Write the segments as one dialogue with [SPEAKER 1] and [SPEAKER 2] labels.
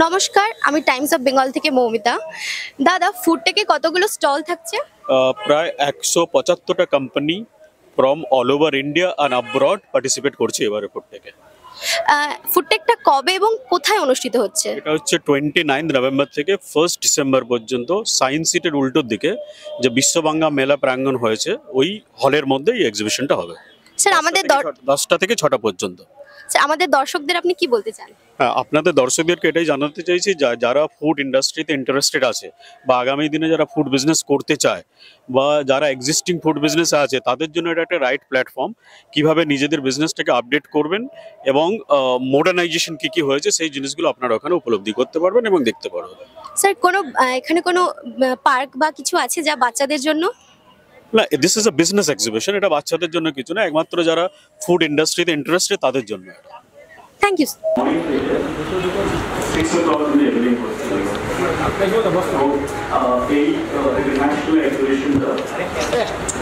[SPEAKER 1] নমস্কার, আমি Times of Bengal থেকে মৌমিতা। দাদা, ফুডটেকে কতগুলো স্টল থাকছে?
[SPEAKER 2] প্রায় 175টা company from all over India and abroad participate করছে এবারে ফুডটেকে।
[SPEAKER 1] ফুডটেকটা কবে এবং কোথায় অনুষ্ঠিত হচ্ছে?
[SPEAKER 2] এটা হচ্ছে 29 নভেম্বর থেকে 1 ডিসেম্বর পর্যন্ত সায়েন্স সিটির উল্টোর দিকে যে বিশ্ববাংলা মেলা প্রাঙ্গণ হয়েছে ওই হলের মধ্যে এই এক্সিবিশনটা হবে।
[SPEAKER 1] স্যার, আমাদের
[SPEAKER 2] 10টা থেকে 6টা পর্যন্ত।
[SPEAKER 1] আমাদের দর্শকদের আপনি কি বলতে চান?
[SPEAKER 2] হ্যাঁ, আপনাদের দর্শকদেরকে এটাই জানাতে চাইছি যারা ফুড ইন্ডাস্ট্রিতে ইন্টারেস্টেড আছে বা আগামী দিনে যারা ফুড বিজনেস করতে চায় বা যারা এক্সিস্টিং ফুড বিজনেসে আছে তাদের জন্য এটা একটা রাইট প্ল্যাটফর্ম। কিভাবে নিজেদের বিজনেসটাকে আপডেট করবেন এবং মডার্নাইজেশন কি হয়েছে সেই জিনিসগুলো আপনারা ওখানে উপলব্ধি করতে পারবেন এবং দেখতে পারবেন।
[SPEAKER 1] স্যার, এখানে কোনো পার্ক বা কিছু আছে যা বাচ্চাদের জন্য?
[SPEAKER 2] না, this is a business exhibition, এটা বাচ্চাদের জন্য কিছু না, একমাত্র যারা ফুড ইন্ডাস্ট্রিতে ইন্টারেস্টেড তাদের জন্য।
[SPEAKER 1] Thank you.
[SPEAKER 3] 6 o'clock in the evening. এই international exhibition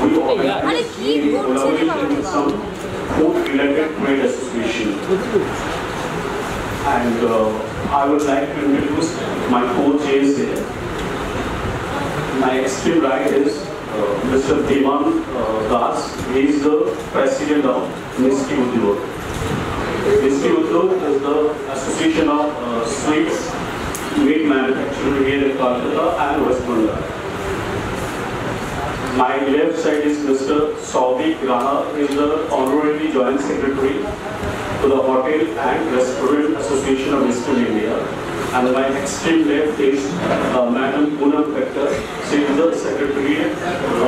[SPEAKER 3] we organize collaboration with some food-related trade association, and I would like to introduce my co-chairs here. My extreme right is Mr. Devan Das. He is the president of Mishti Udyog. Mishti Udyog is the association of sweets meat manufacturer here in Kolkata and West Bengal. My left side is Mr. Sauvik Raha, who is the honorary joint secretary to the Hotel and Restaurant Association of Eastern India. And my extreme left is Madam Poonam Khakar. She is the secretary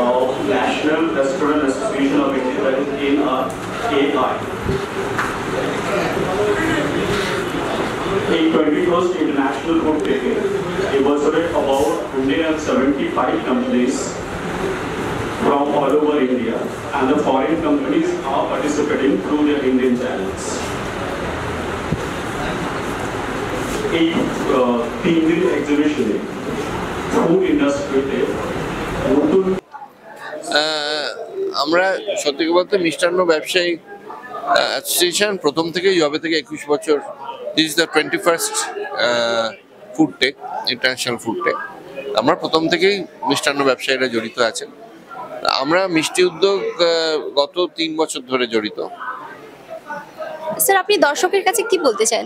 [SPEAKER 3] of National Restaurant Association of India, that is NRAI. In 21st International Food Tech, it was about 175 companies from all over India, and the foreign companies are participating through their Indian channels. এই 3 দিন এক্সিবিশনে food ইন্ডাস্ট্রিতে নতুন
[SPEAKER 4] আমরা সত্যি বলতে মিষ্টান্ন ব্যবসায়ী association প্রথম থেকেই যবে থেকে 21 বছর, this is the 21st food tech, international food tech. আমরা প্রথম থেকেই মিষ্টান্ন ব্যবসায়ীরা জড়িত আছেন। আমরা মিষ্টি উদ্যোগ গত 3 বছর ধরে জড়িত।
[SPEAKER 1] স্যার, আপনি দর্শকের কাছে কি বলতে চান?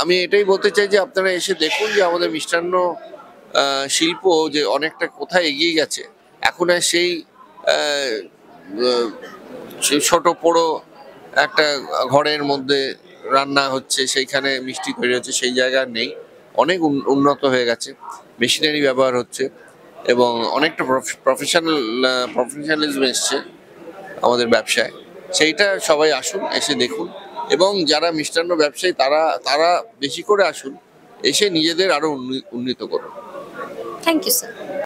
[SPEAKER 4] আমি এটাই বলতে চাই যে আপনারা এসে দেখুন যে আমাদের মিষ্টান্ন শিল্প যে অনেকটা কোথায় এগিয়ে গেছে। এখন আর সেই ছোট পোড়ো একটা ঘরের মধ্যে রান্না হচ্ছে, সেইখানে মিষ্টি তৈরি হচ্ছে, সেই জায়গা নেই। অনেক উন্নত হয়ে গেছে, মেশিনারি ব্যবহার হচ্ছে এবং অনেকটা প্রফেশনালিজম এসছে আমাদের ব্যবসায়। সেইটা সবাই আসুন, এসে দেখুন, এবং যারা মিষ্টান্ন ব্যবসায়ী তারা বেশি করে আসুন, এসে নিজেদের আরো উন্নীত করুন।
[SPEAKER 1] Thank you sir.